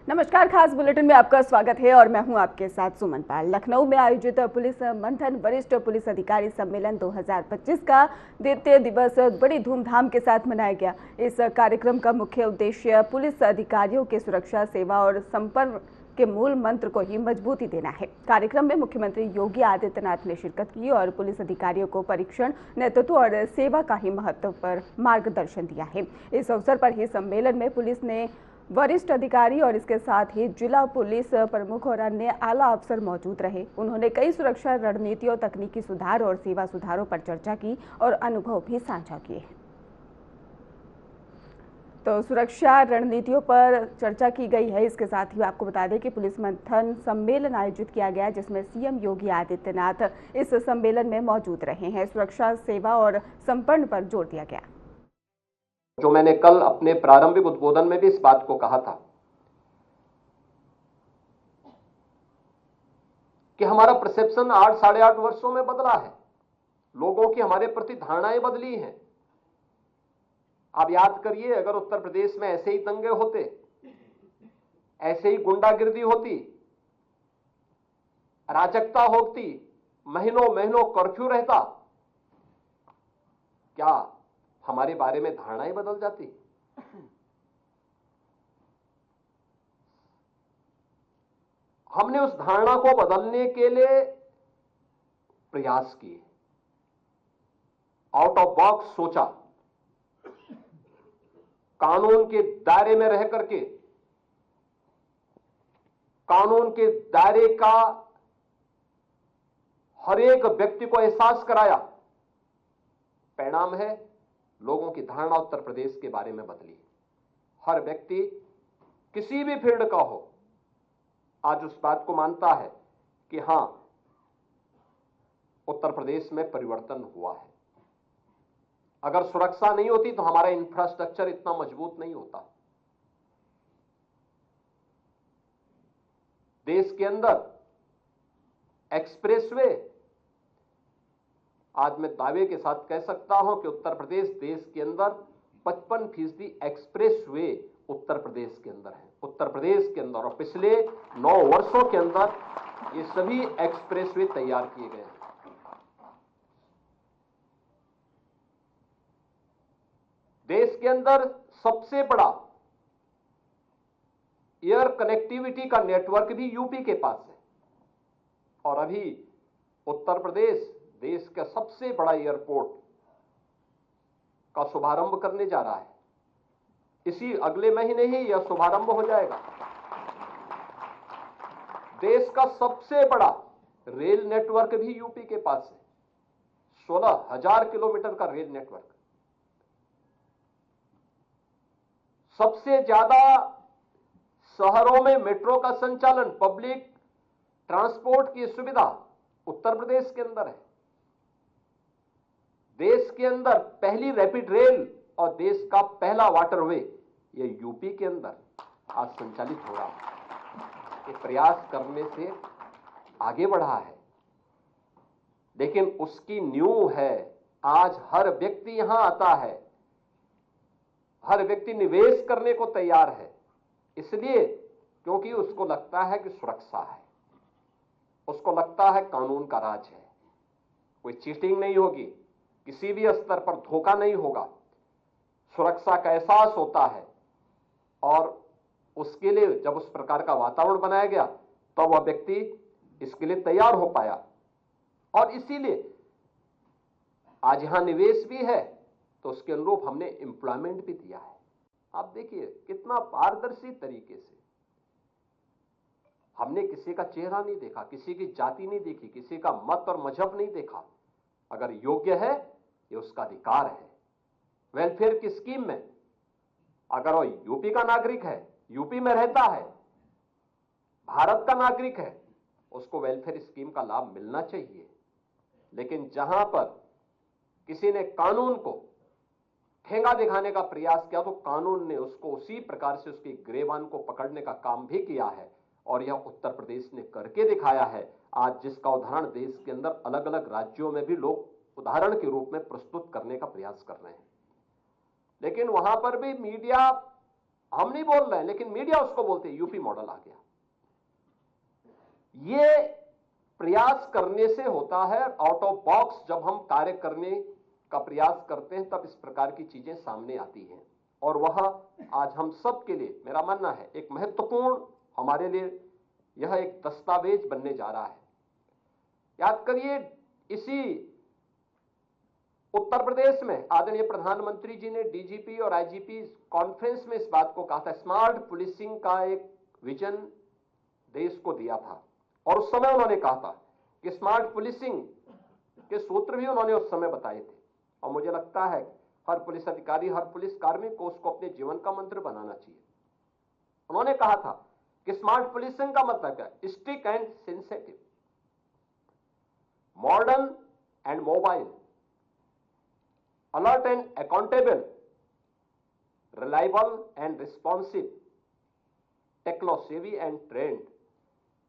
नमस्कार, खास बुलेटिन में आपका स्वागत है और मैं हूं आपके साथ सुमन पाल। लखनऊ में आयोजित पुलिस मंथन वरिष्ठ पुलिस अधिकारी सम्मेलन 2025 का द्वितीय दिवस बड़ी धूमधाम के साथ मनाया गया। इस कार्यक्रम का मुख्य उद्देश्य पुलिस अधिकारियों के सुरक्षा, सेवा और संपर्क के मूल मंत्र को ही मजबूती देना है। कार्यक्रम में मुख्यमंत्री योगी आदित्यनाथ ने शिरकत की और पुलिस अधिकारियों को प्रशिक्षण, नेतृत्व और सेवा का ही महत्व पर मार्गदर्शन दिया है। इस अवसर पर ही सम्मेलन में पुलिस ने वरिष्ठ अधिकारी और इसके साथ ही जिला पुलिस प्रमुख और अन्य आला अफसर मौजूद रहे। उन्होंने कई सुरक्षा रणनीतियों, तकनीकी सुधार और सेवा सुधारों पर चर्चा की और अनुभव भी साझा किए। तो सुरक्षा रणनीतियों पर चर्चा की गई है। इसके साथ ही आपको बता दें कि पुलिस मंथन सम्मेलन आयोजित किया गया, जिसमें सीएम योगी आदित्यनाथ इस सम्मेलन में मौजूद रहे हैं। सुरक्षा, सेवा और संपन्न पर जोर दिया गया। जो मैंने कल अपने प्रारंभिक उद्बोधन में भी इस बात को कहा था कि हमारा परसेप्शन 8 साढ़े 8 वर्षों में बदला है। लोगों की हमारे प्रति धारणाएं बदली हैं। आप याद करिए, अगर उत्तर प्रदेश में ऐसे ही दंगे होते, ऐसे ही गुंडागिर्दी होती, अराजकता होती, महीनों महीनों कर्फ्यू रहता, क्या हमारे बारे में धारणाएं बदल जाती? हमने उस धारणा को बदलने के लिए प्रयास किए, आउट ऑफ बॉक्स सोचा, कानून के दायरे में रह करके कानून के दायरे का हर एक व्यक्ति को एहसास कराया। परिणाम है, लोगों की धारणा उत्तर प्रदेश के बारे में बदली। हर व्यक्ति किसी भी फील्ड का हो, आज उस बात को मानता है कि हां, उत्तर प्रदेश में परिवर्तन हुआ है। अगर सुरक्षा नहीं होती तो हमारा इंफ्रास्ट्रक्चर इतना मजबूत नहीं होता। देश के अंदर एक्सप्रेसवे, आज मैं दावे के साथ कह सकता हूं कि उत्तर प्रदेश देश के अंदर 55% एक्सप्रेसवे उत्तर प्रदेश के अंदर है। उत्तर प्रदेश के अंदर, और पिछले 9 वर्षों के अंदर ये सभी एक्सप्रेसवे तैयार किए गए हैं। देश के अंदर सबसे बड़ा एयर कनेक्टिविटी का नेटवर्क भी यूपी के पास है, और अभी उत्तर प्रदेश देश का सबसे बड़ा एयरपोर्ट का शुभारंभ करने जा रहा है। इसी अगले महीने ही यह शुभारंभ हो जाएगा। देश का सबसे बड़ा रेल नेटवर्क भी यूपी के पास है, 16,000 किलोमीटर का रेल नेटवर्क। सबसे ज्यादा शहरों में मेट्रो का संचालन, पब्लिक ट्रांसपोर्ट की सुविधा उत्तर प्रदेश के अंदर है। देश के अंदर पहली रैपिड रेल और देश का पहला वाटरवे ये यूपी के अंदर आज संचालित हो रहा है। ये प्रयास करने से आगे बढ़ा है, लेकिन उसकी नींव है आज हर व्यक्ति यहां आता है, हर व्यक्ति निवेश करने को तैयार है। इसलिए क्योंकि उसको लगता है कि सुरक्षा है, उसको लगता है कानून का राज है, कोई चीटिंग नहीं होगी, किसी भी स्तर पर धोखा नहीं होगा, सुरक्षा का एहसास होता है। और उसके लिए जब उस प्रकार का वातावरण बनाया गया तब वह व्यक्ति इसके लिए तैयार हो पाया, और इसीलिए आज यहां निवेश भी है तो उसके अनुरूप हमने एम्प्लॉयमेंट भी दिया है। आप देखिए कितना पारदर्शी तरीके से हमने किसी का चेहरा नहीं देखा, किसी की जाति नहीं देखी, किसी का मत और मजहब नहीं देखा। अगर योग्य है, ये उसका अधिकार है। वेलफेयर की स्कीम में अगर वो यूपी का नागरिक है, यूपी में रहता है, भारत का नागरिक है, उसको वेलफेयर स्कीम का लाभ मिलना चाहिए। लेकिन जहां पर किसी ने कानून को ठेंगा दिखाने का प्रयास किया तो कानून ने उसको उसी प्रकार से उसकी गिरेबान को पकड़ने का काम भी किया है, और यह उत्तर प्रदेश ने करके दिखाया है। आज जिसका उदाहरण देश के अंदर अलग अलग राज्यों में भी लोग उदाहरण के रूप में प्रस्तुत करने का प्रयास कर रहे हैं। लेकिन वहां पर भी मीडिया हम नहीं बोल रहे हैं, लेकिन मीडिया उसको बोलते हैं यूपी मॉडल आ गया। ये प्रयास करने से होता है, आउट ऑफ बॉक्स जब हम कार्य करने का प्रयास करते हैं तब इस प्रकार की चीजें सामने आती हैं। और वह आज हम सब के लिए, मेरा मानना है, एक महत्वपूर्ण, हमारे लिए यह एक दस्तावेज बनने जा रहा है। याद करिए, इसी उत्तर प्रदेश में आदरणीय प्रधानमंत्री जी ने डीजीपी और आईजीपी कॉन्फ्रेंस में इस बात को कहा था, स्मार्ट पुलिसिंग का एक विजन देश को दिया था। और उस समय उन्होंने कहा था कि स्मार्ट पुलिसिंग के सूत्र भी उन्होंने उस समय बताए थे। और मुझे लगता है हर पुलिस अधिकारी, हर पुलिस कार्मिक को उसको अपने जीवन का मंत्र बनाना चाहिए। उन्होंने कहा था कि स्मार्ट पुलिसिंग का मतलब क्या है? Strict and sensitive, modern and mobile, alert and accountable, reliable and responsive, techno savvy and trained.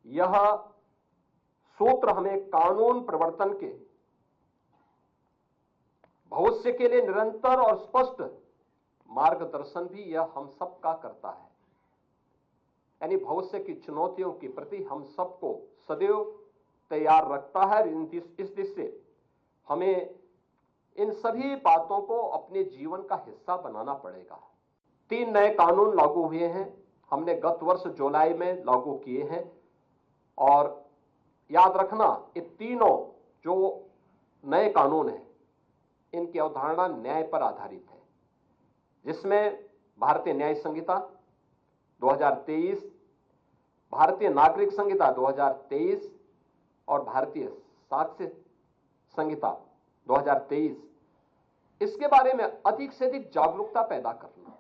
यह सूत्र हमें कानून प्रवर्तन के भविष्य के लिए निरंतर और स्पष्ट मार्गदर्शन भी यह हम सबका करता है। यानी भविष्य की चुनौतियों के प्रति हम सबको सदैव तैयार रखता है। इस दिशा से हमें इन सभी बातों को अपने जीवन का हिस्सा बनाना पड़ेगा। 3 नए कानून लागू हुए हैं, हमने गत वर्ष जुलाई में लागू किए हैं। और याद रखना, ये तीनों जो नए कानून हैं इनकी अवधारणा न्याय पर आधारित है, जिसमें भारतीय न्याय संहिता 2023, भारतीय नागरिक संहिता 2023 और भारतीय साक्ष्य संहिता 2023, इसके बारे में अधिक से अधिक जागरूकता पैदा करना।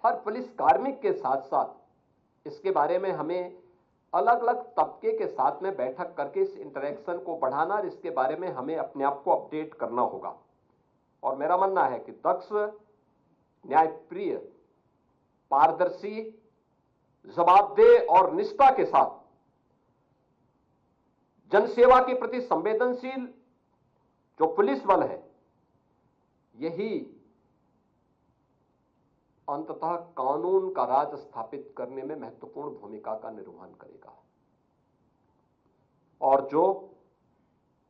हर पुलिस कार्मिक के साथ साथ इसके बारे में हमें अलग अलग तबके के साथ में बैठक करके इस इंटरेक्शन को बढ़ाना और इसके बारे में हमें अपने आप को अपडेट करना होगा। और मेरा मानना है कि दक्ष, न्यायप्रिय, पारदर्शी, जवाबदेह और निष्ठा के साथ जनसेवा के प्रति संवेदनशील जो पुलिस बल है, यही अंततः कानून का राज स्थापित करने में महत्वपूर्ण भूमिका का निर्वहन करेगा और जो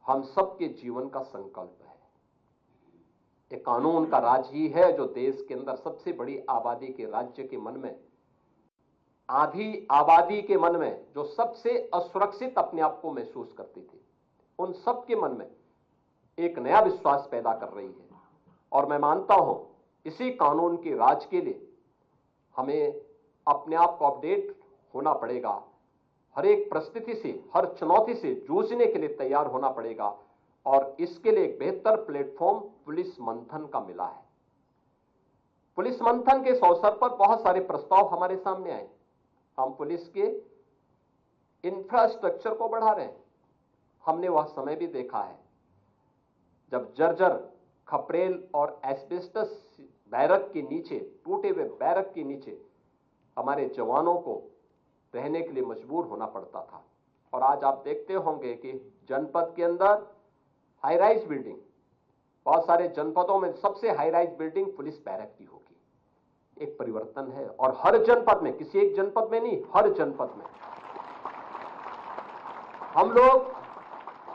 हम सबके जीवन का संकल्प है। ये कानून का राज ही है जो देश के अंदर सबसे बड़ी आबादी के राज्य के मन में, आधी आबादी के मन में जो सबसे असुरक्षित अपने आप को महसूस करती थी, उन सबके मन में एक नया विश्वास पैदा कर रही है। और मैं मानता हूं इसी कानून के राज के लिए हमें अपने आप को अपडेट होना पड़ेगा, हर एक परिस्थिति से, हर चुनौती से जूझने के लिए तैयार होना पड़ेगा। और इसके लिए एक बेहतर प्लेटफॉर्म पुलिस मंथन का मिला है। पुलिस मंथन के इस अवसर पर बहुत सारे प्रस्ताव हमारे सामने आए। हम पुलिस के इंफ्रास्ट्रक्चर को बढ़ा रहे हैं। हमने वह समय भी देखा है जब जर्जर, खपरेल और एस्बेस्टस बैरक के नीचे, टूटे हुए बैरक के नीचे हमारे जवानों को रहने के लिए मजबूर होना पड़ता था। और आज आप देखते होंगे कि जनपद के अंदर हाई राइज बिल्डिंग, बहुत सारे जनपदों में सबसे high rise building police barrack की होगी। एक परिवर्तन है। और हर जनपद में, किसी एक जनपद में नहीं, हर जनपद में। हम लोग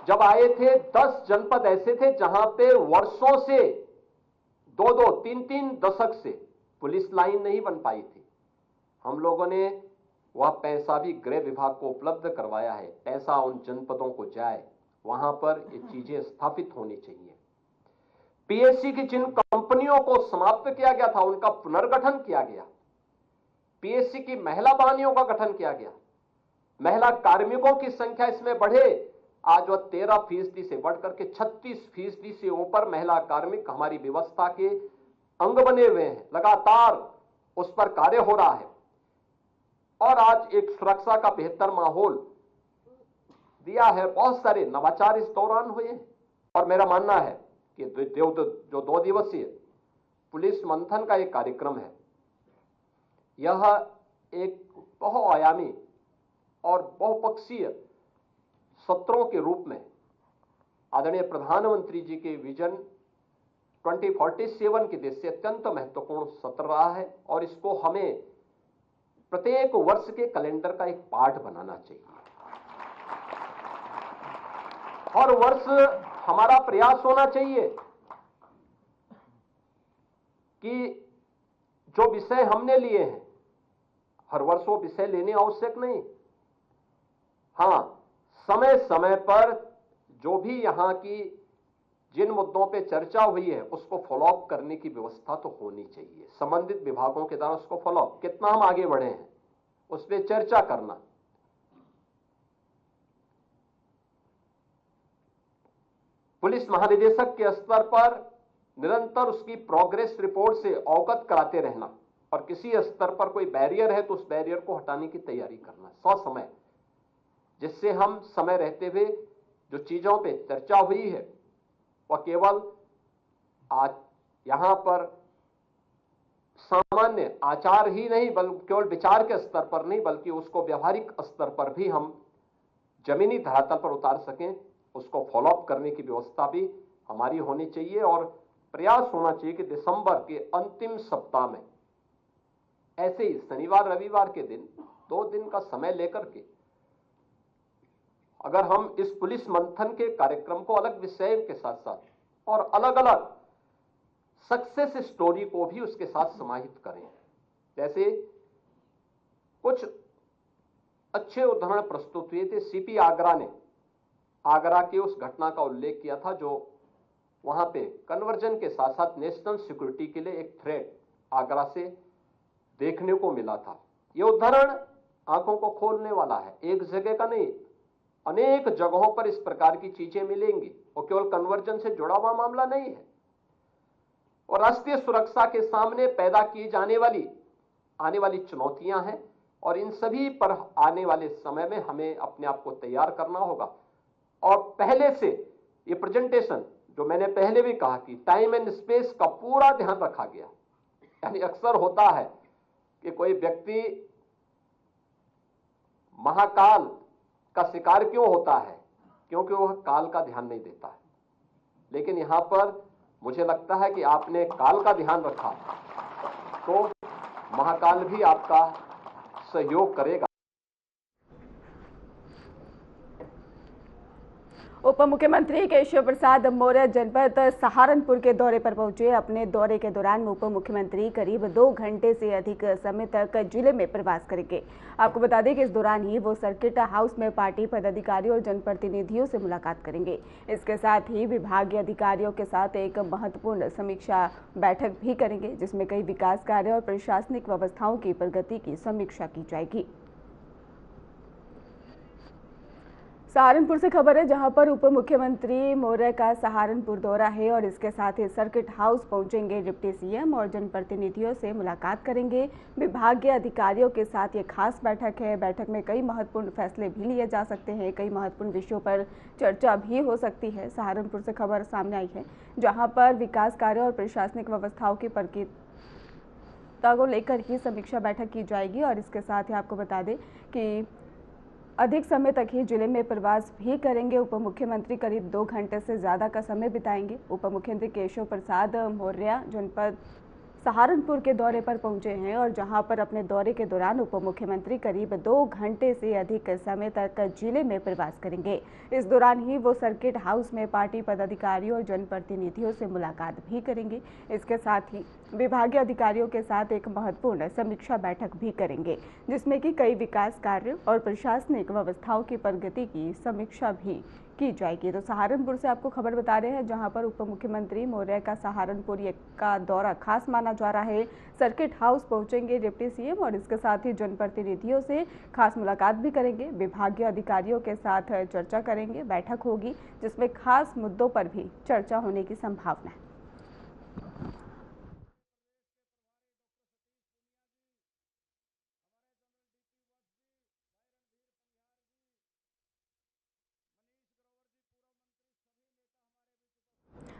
जब आए थे 10 जनपद ऐसे थे जहां पे वर्षों से 2-2, 3-3 दशक से पुलिस लाइन नहीं बन पाई थी। हम लोगों ने वह पैसा भी गृह विभाग को उपलब्ध करवाया है। पैसा उन जनपदों को जाए, वहां पर ये चीजें स्थापित होनी चाहिए। पीएससी की जिन कंपनियों को समाप्त किया गया था उनका पुनर्गठन किया गया। पीएससी की महिला वाहिनियों का गठन किया गया। महिला कार्मिकों की संख्या इसमें बढ़े। आज वह 13% से बढ़कर के 36% से ऊपर महिला कार्मिक हमारी व्यवस्था के अंग बने हुए हैं। लगातार उस पर कार्य हो रहा है और आज एक सुरक्षा का बेहतर माहौल दिया है। बहुत सारे नवाचार इस दौरान हुए हैं। और मेरा मानना है कि जो 2 दिवसीय पुलिस मंथन का एक कार्यक्रम है, यह एक बहुआयामी और बहुपक्षीय सत्रों के रूप में आदरणीय प्रधानमंत्री जी के विजन 2047 की दृष्टि से अत्यंत महत्वपूर्ण सत्र रहा है और इसको हमें प्रत्येक वर्ष के कैलेंडर का एक पार्ट बनाना चाहिए। हर वर्ष हमारा प्रयास होना चाहिए कि जो विषय हमने लिए हैं, हर वर्ष वो विषय लेने आवश्यक नहीं, हां, समय समय पर जो भी यहां की जिन मुद्दों पे चर्चा हुई है उसको फॉलोअप करने की व्यवस्था तो होनी चाहिए। संबंधित विभागों के द्वारा उसको फॉलोअप, कितना हम आगे बढ़े हैं उस पर चर्चा करना। पुलिस महानिदेशक के स्तर पर निरंतर उसकी प्रोग्रेस रिपोर्ट से अवगत कराते रहना और किसी स्तर पर कोई बैरियर है तो उस बैरियर को हटाने की तैयारी करना ससमय, जिससे हम समय रहते हुए जो चीजों पे चर्चा हुई है वह केवल आज यहां पर सामान्य आचार ही नहीं, बल्कि केवल विचार के स्तर पर नहीं, बल्कि उसको व्यवहारिक स्तर पर भी हम जमीनी धरातल पर उतार सकें, उसको फॉलोअप करने की व्यवस्था भी हमारी होनी चाहिए। और प्रयास होना चाहिए कि दिसंबर के अंतिम सप्ताह में ऐसे ही शनिवार रविवार के दिन 2 दिन का समय लेकर के अगर हम इस पुलिस मंथन के कार्यक्रम को अलग विषय के साथ साथ और अलग अलग सक्सेस स्टोरी को भी उसके साथ समाहित करें। जैसे कुछ अच्छे उदाहरण प्रस्तुत हुए थे। सीपी आगरा ने आगरा की उस घटना का उल्लेख किया था जो वहां पे कन्वर्जन के साथ साथ नेशनल सिक्योरिटी के लिए एक थ्रेट आगरा से देखने को मिला था। यह उदाहरण आंखों को खोलने वाला है। एक जगह का नहीं, अनेक जगहों पर इस प्रकार की चीजें मिलेंगी और केवल कन्वर्जन से जुड़ा हुआ मामला नहीं है। और राष्ट्रीय सुरक्षा के सामने पैदा की जाने वाली आने वाली चुनौतियां हैं और इन सभी पर आने वाले समय में हमें अपने आप को तैयार करना होगा। और पहले से ये प्रेजेंटेशन जो मैंने पहले भी कहा कि टाइम एंड स्पेस का पूरा ध्यान रखा गया। यानी अक्सर होता है कि कोई व्यक्ति महाकाल का शिकार क्यों होता है, क्योंकि वह काल का ध्यान नहीं देता है। लेकिन यहां पर मुझे लगता है कि आपने काल का ध्यान रखा तो महाकाल भी आपका सहयोग करेगा। उप मुख्यमंत्री केशव प्रसाद मौर्य जनपद सहारनपुर के दौरे पर पहुंचे। अपने दौरे के दौरान उप मुख्यमंत्री करीब 2 घंटे से अधिक समय तक जिले में प्रवास करेंगे। आपको बता दें कि इस दौरान ही वो सर्किट हाउस में पार्टी पदाधिकारियों और जनप्रतिनिधियों से मुलाकात करेंगे। इसके साथ ही विभागीय अधिकारियों के साथ एक महत्वपूर्ण समीक्षा बैठक भी करेंगे, जिसमें कई विकास कार्य और प्रशासनिक व्यवस्थाओं की प्रगति की समीक्षा की जाएगी। सहारनपुर से खबर है, जहां पर उप मुख्यमंत्री मौर्य का सहारनपुर दौरा है और इसके साथ ही सर्किट हाउस पहुंचेंगे। डिप्टी सीएम और जनप्रतिनिधियों से मुलाकात करेंगे। विभागीय अधिकारियों के साथ ये खास बैठक है। बैठक में कई महत्वपूर्ण फैसले भी लिए जा सकते हैं, कई महत्वपूर्ण विषयों पर चर्चा भी हो सकती है। सहारनपुर से खबर सामने आई है, जहाँ पर विकास कार्य और प्रशासनिक व्यवस्थाओं की प्रगति को लेकर ही समीक्षा बैठक की जाएगी। और इसके साथ ही आपको बता दें कि अधिक समय तक ही जिले में प्रवास भी करेंगे। उप मुख्यमंत्री करीब 2 घंटे से ज़्यादा का समय बिताएंगे। उप मुख्यमंत्री केशव प्रसाद मौर्य जनपद सहारनपुर के दौरे पर पहुंचे हैं और जहां पर अपने दौरे के दौरान उप मुख्यमंत्री करीब 2 घंटे से अधिक समय तक जिले में प्रवास करेंगे। इस दौरान ही वो सर्किट हाउस में पार्टी पदाधिकारियों और जनप्रतिनिधियों से मुलाकात भी करेंगे। इसके साथ ही विभागीय अधिकारियों के साथ एक महत्वपूर्ण समीक्षा बैठक भी करेंगे, जिसमें कि कई विकास कार्य और प्रशासनिक व्यवस्थाओं की प्रगति की समीक्षा भी की जाएगी। तो सहारनपुर से आपको खबर बता रहे हैं, जहां पर उप मुख्यमंत्री मौर्य का सहारनपुर का दौरा खास माना जा रहा है। सर्किट हाउस पहुंचेंगे डिप्टी सीएम और इसके साथ ही जनप्रतिनिधियों से खास मुलाकात भी करेंगे। विभागीय अधिकारियों के साथ चर्चा करेंगे, बैठक होगी जिसमें खास मुद्दों पर भी चर्चा होने की संभावना है।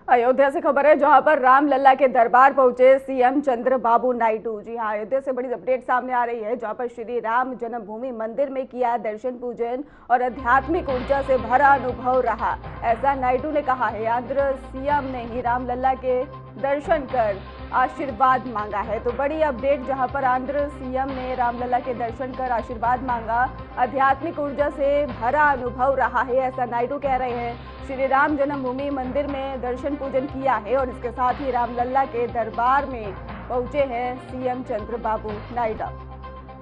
अयोध्या से खबर है जहां पर रामलला के दरबार पहुंचे सीएम चंद्रबाबू नायडू। जी हां, अयोध्या से बड़ी अपडेट सामने आ रही है जहां पर श्री राम जन्मभूमि मंदिर में किया दर्शन पूजन और आध्यात्मिक ऊर्जा से भरा अनुभव रहा, ऐसा नायडू ने कहा है। आंध्र सीएम ने ही रामलला के दर्शन कर आशीर्वाद मांगा है। तो बड़ी अपडेट जहां पर आंध्र सीएम ने रामलला के दर्शन कर आशीर्वाद मांगा, आध्यात्मिक ऊर्जा से भरा अनुभव रहा है, ऐसा नायडू कह रहे हैं। श्री राम जन्मभूमि मंदिर में दर्शन पूजन किया है और इसके साथ ही रामलला के दरबार में पहुंचे हैं सीएम चंद्रबाबू नायडू।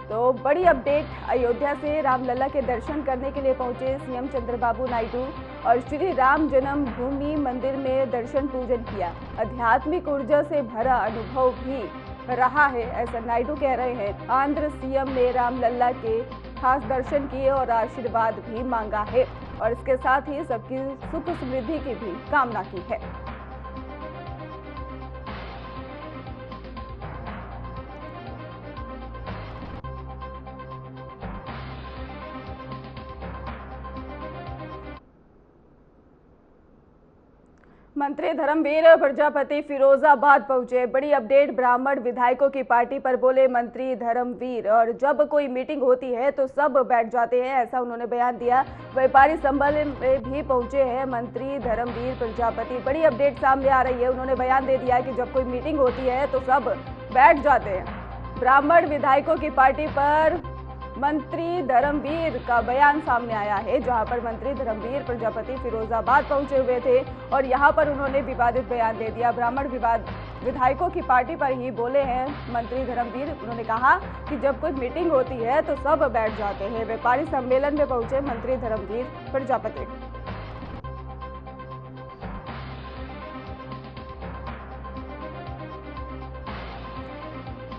तो बड़ी अपडेट, अयोध्या से रामलला के दर्शन करने के लिए पहुंचे सीएम चंद्रबाबू नायडू और श्री राम जन्मभूमि मंदिर में दर्शन पूजन किया, आध्यात्मिक ऊर्जा से भरा अनुभव भी रहा है, ऐसा नायडू कह रहे हैं। आंध्र सीएम ने रामलला के खास दर्शन किए और आशीर्वाद भी मांगा है और इसके साथ ही सबकी सुख समृद्धि की भी कामना की है। मंत्री धर्मवीर प्रजापति फिरोजाबाद पहुंचे। बड़ी अपडेट, ब्राह्मण विधायकों की पार्टी पर बोले मंत्री धर्मवीर और जब कोई मीटिंग होती है तो सब बैठ जाते हैं, ऐसा उन्होंने बयान दिया। व्यापारी सम्मेलन में भी पहुंचे हैं मंत्री धर्मवीर प्रजापति। बड़ी अपडेट सामने आ रही है, उन्होंने बयान दे दिया कि जब कोई मीटिंग होती है तो सब बैठ जाते हैं। ब्राह्मण विधायकों की पार्टी पर मंत्री धर्मवीर का बयान सामने आया है, जहां पर मंत्री धर्मवीर प्रजापति फिरोजाबाद पहुंचे हुए थे और यहां पर उन्होंने विवादित बयान दे दिया। ब्राह्मण विधायकों की पार्टी पर ही बोले हैं मंत्री धर्मवीर। उन्होंने कहा कि जब कोई मीटिंग होती है तो सब बैठ जाते हैं। व्यापारी सम्मेलन में पहुंचे मंत्री धर्मवीर प्रजापति।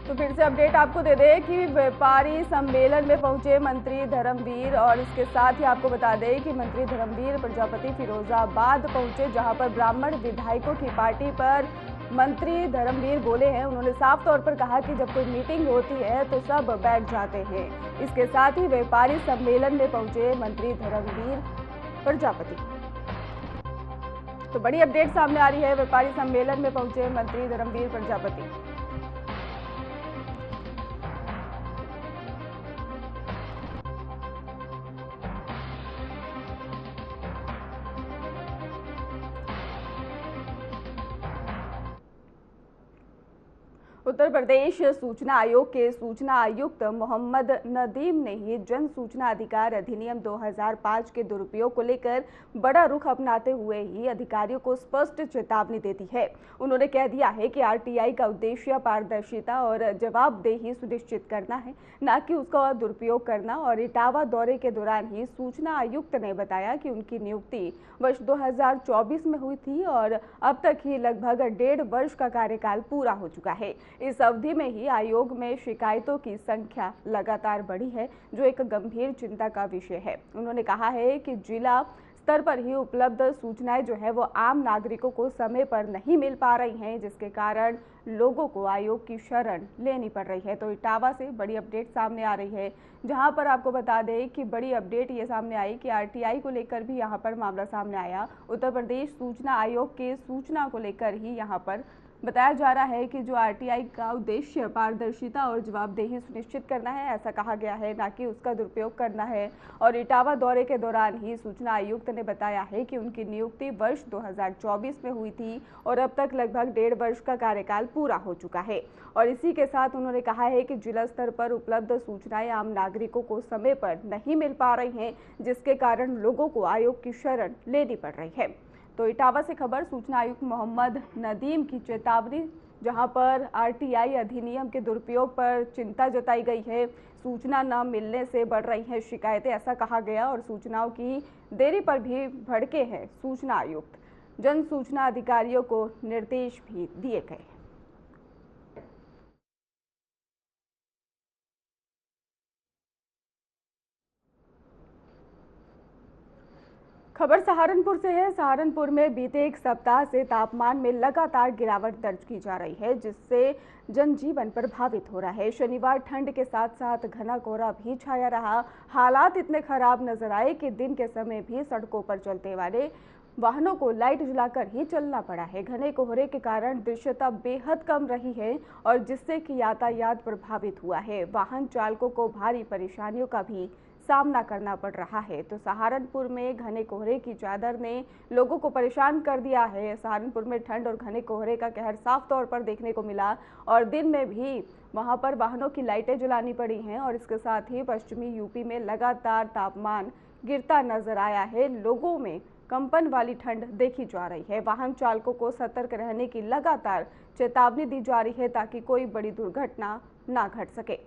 तो फिर से अपडेट आपको दे दें कि व्यापारी सम्मेलन में पहुंचे मंत्री धर्मवीर और इसके साथ ही आपको बता दें कि मंत्री धर्मवीर प्रजापति फिरोजाबाद पहुंचे, जहां पर ब्राह्मण विधायकों की पार्टी पर मंत्री धर्मवीर बोले हैं। उन्होंने साफ तौर पर कहा कि जब कोई मीटिंग होती है तो सब बैठ जाते हैं। इसके साथ ही व्यापारी सम्मेलन में पहुंचे मंत्री धर्मवीर प्रजापति। तो बड़ी अपडेट सामने आ रही है, व्यापारी सम्मेलन में पहुंचे मंत्री धर्मवीर प्रजापति। उत्तर प्रदेश सूचना आयोग के सूचना आयुक्त मोहम्मद नदीम ने ही जन सूचना अधिकार अधिनियम 2005 के दुरुपयोग को लेकर बड़ा रुख अपनाते हुए ही अधिकारियों को स्पष्ट चेतावनी दे दी है। उन्होंने कह दिया है कि आरटीआई का उद्देश्य पारदर्शिता और जवाबदेही सुनिश्चित करना है, न कि उसका दुरुपयोग करना। और इटावा दौरे के दौरान ही सूचना आयुक्त ने बताया कि उनकी नियुक्ति वर्ष 2024 में हुई थी और अब तक ही लगभग 1.5 वर्ष का कार्यकाल पूरा हो चुका है। इस अवधि में ही आयोग में शिकायतों की संख्या लगातार बढ़ी है, जो एक गंभीर चिंता का विषय है। उन्होंने कहा है कि जिला स्तर पर ही उपलब्ध सूचनाएं जो है वो आम नागरिकों को समय पर नहीं मिल पा रही हैं, जिसके कारण लोगों को आयोग की शरण लेनी पड़ रही है। तो इटावा से बड़ी अपडेट सामने आ रही है, जहां पर आपको बता दें कि बड़ी अपडेट ये सामने आई कि आरटीआई को लेकर भी यहां पर मामला सामने आया। उत्तर प्रदेश सूचना आयोग के सूचना को लेकर ही यहां पर बताया जा रहा है कि जो आरटीआई का उद्देश्य पारदर्शिता और जवाबदेही सुनिश्चित करना है, ऐसा कहा गया है, ना कि उसका दुरुपयोग करना है। और इटावा दौरे के दौरान ही सूचना आयुक्त ने बताया है कि उनकी नियुक्ति वर्ष 2024 में हुई थी और अब तक लगभग 1.5 वर्ष का कार्यकाल पूरा हो चुका है। और इसी के साथ उन्होंने कहा है कि जिला स्तर पर उपलब्ध सूचनाएं आम नागरिकों को समय पर नहीं मिल पा रही हैं, जिसके कारण लोगों को आयोग की शरण लेनी पड़ रही है। तो इटावा से खबर, सूचना आयुक्त मोहम्मद नदीम की चेतावनी, जहां पर आरटीआई अधिनियम के दुरुपयोग पर चिंता जताई गई है। सूचना न मिलने से बढ़ रही हैं शिकायतें, ऐसा कहा गया। और सूचनाओं की देरी पर भी भड़के हैं सूचना आयुक्त। जन सूचना अधिकारियों को निर्देश भी दिए गए। खबर सहारनपुर से है। सहारनपुर में बीते एक सप्ताह से तापमान में लगातार गिरावट दर्ज की जा रही है, जिससे जनजीवन प्रभावित हो रहा है। शनिवार ठंड के साथ साथ घना कोहरा भी छाया रहा। हालात इतने खराब नजर आए कि दिन के समय भी सड़कों पर चलते वाले वाहनों को लाइट जलाकर ही चलना पड़ा है। घने कोहरे के कारण दृश्यता बेहद कम रही है और जिससे कि यातायात प्रभावित हुआ है। वाहन चालकों को भारी परेशानियों का भी सामना करना पड़ रहा है। तो सहारनपुर में घने कोहरे की चादर ने लोगों को परेशान कर दिया है। सहारनपुर में ठंड और घने कोहरे का कहर साफ तौर पर देखने को मिला और दिन में भी वहां पर वाहनों की लाइटें जलानी पड़ी हैं और इसके साथ ही पश्चिमी यूपी में लगातार तापमान गिरता नजर आया है। लोगों में कंपन वाली ठंड देखी जा रही है। वाहन चालकों को सतर्क रहने की लगातार चेतावनी दी जा रही है ताकि कोई बड़ी दुर्घटना ना घट सके।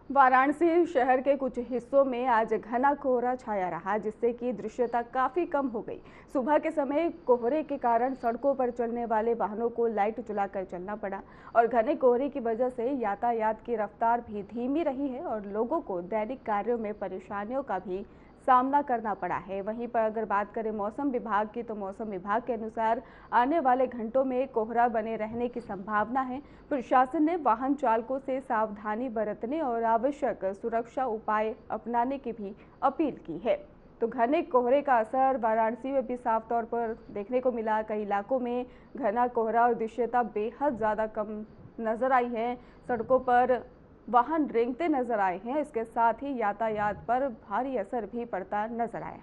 वाराणसी शहर के कुछ हिस्सों में आज घना कोहरा छाया रहा, जिससे कि दृश्यता काफी कम हो गई। सुबह के समय कोहरे के कारण सड़कों पर चलने वाले वाहनों को लाइट जलाकर चलना पड़ा और घने कोहरे की वजह से यातायात की रफ्तार भी धीमी रही है और लोगों को दैनिक कार्यों में परेशानियों का भी सामना करना पड़ा है। वहीं पर अगर बात करें मौसम विभाग की, तो मौसम विभाग के अनुसार आने वाले घंटों में कोहरा बने रहने की संभावना है। प्रशासन ने वाहन चालकों से सावधानी बरतने और आवश्यक सुरक्षा उपाय अपनाने की भी अपील की है। तो घने कोहरे का असर वाराणसी में भी साफ तौर पर देखने को मिला। कई इलाकों में घना कोहरा और दृश्यता बेहद ज़्यादा कम नजर आई है। सड़कों पर वाहन रेंगते नजर आए हैं। इसके साथ ही यातायात पर भारी असर भी पड़ता नजर आया।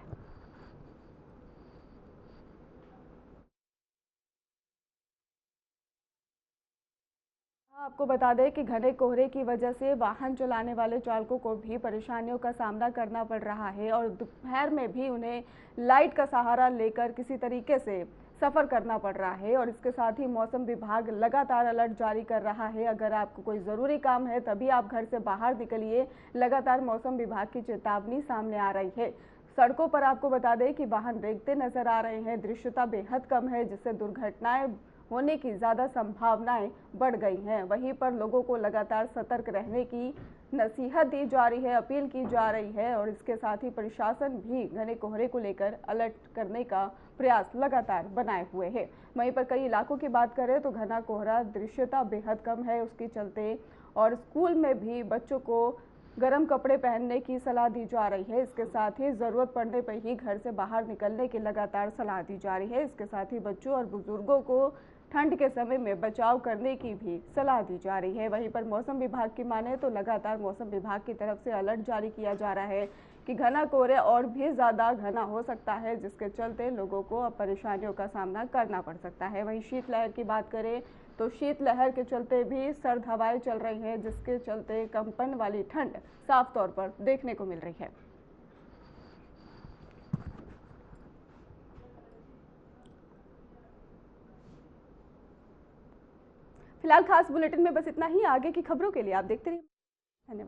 आपको बता दें कि घने कोहरे की वजह से वाहन चलाने वाले चालकों को भी परेशानियों का सामना करना पड़ रहा है और दोपहर में भी उन्हें लाइट का सहारा लेकर किसी तरीके से सफ़र करना पड़ रहा है। और इसके साथ ही मौसम विभाग लगातार अलर्ट जारी कर रहा है। अगर आपको कोई ज़रूरी काम है तभी आप घर से बाहर निकलिए। लगातार मौसम विभाग की चेतावनी सामने आ रही है। सड़कों पर आपको बता दें कि वाहन रेंगते नजर आ रहे हैं। दृश्यता बेहद कम है, जिससे दुर्घटनाएं होने की ज़्यादा संभावनाएं बढ़ गई हैं। वहीं पर लोगों को लगातार सतर्क रहने की नसीहत दी जा रही है, अपील की जा रही है और इसके साथ ही प्रशासन भी घने कोहरे को लेकर अलर्ट करने का प्रयास लगातार बनाए हुए है। वहीं पर कई इलाकों की बात करें तो घना कोहरा दृश्यता बेहद कम है, उसके चलते और स्कूल में भी बच्चों को गर्म कपड़े पहनने की सलाह दी जा रही है। इसके साथ ही ज़रूरत पड़ने पर ही घर से बाहर निकलने की लगातार सलाह दी जा रही है। इसके साथ ही बच्चों और बुजुर्गों को ठंड के समय में बचाव करने की भी सलाह दी जा रही है। वहीं पर मौसम विभाग की माने तो लगातार मौसम विभाग की तरफ से अलर्ट जारी किया जा रहा है कि घना कोहरा और भी ज़्यादा घना हो सकता है, जिसके चलते लोगों को अब परेशानियों का सामना करना पड़ सकता है। वहीं शीतलहर की बात करें तो शीतलहर के चलते भी सर्द हवाएं चल रही हैं, जिसके चलते कंपन वाली ठंड साफ तौर पर देखने को मिल रही है। फिलहाल खास बुलेटिन में बस इतना ही। आगे की खबरों के लिए आप देखते रहिए। धन्यवाद।